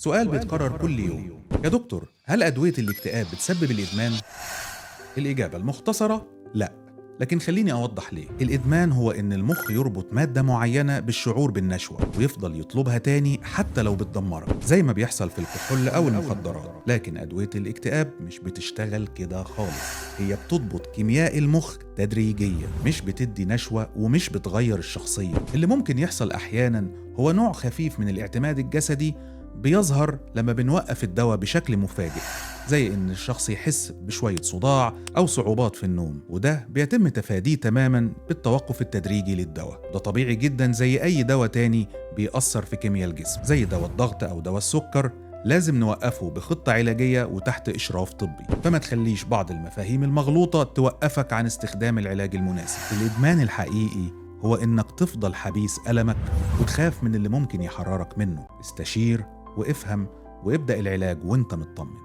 سؤال بيتكرر كل يوم: يا دكتور، هل أدوية الاكتئاب بتسبب الإدمان؟ الإجابة المختصرة: لا. لكن خليني أوضح ليه. الإدمان هو إن المخ يربط مادة معينة بالشعور بالنشوة ويفضل يطلبها تاني حتى لو بتدمرك، زي ما بيحصل في الكحول أو المخدرات. لكن أدوية الاكتئاب مش بتشتغل كده خالص، هي بتضبط كيمياء المخ تدريجيا، مش بتدي نشوة ومش بتغير الشخصية. اللي ممكن يحصل أحيانا هو نوع خفيف من الاعتماد الجسدي بيظهر لما بنوقف الدواء بشكل مفاجئ، زي إن الشخص يحس بشوية صداع أو صعوبات في النوم، وده بيتم تفاديه تماماً بالتوقف التدريجي للدواء. ده طبيعي جداً زي أي دواء تاني بيأثر في كيمياء الجسم، زي دواء الضغط أو دواء السكر. لازم نوقفه بخطة علاجية وتحت إشراف طبي، فما تخليش بعض المفاهيم المغلوطة توقفك عن استخدام العلاج المناسب. الإدمان الحقيقي هو إنك تفضل حبيس ألمك وتخاف من اللي ممكن يحررك منه. استشير وافهم وابدأ العلاج وانت مطمن.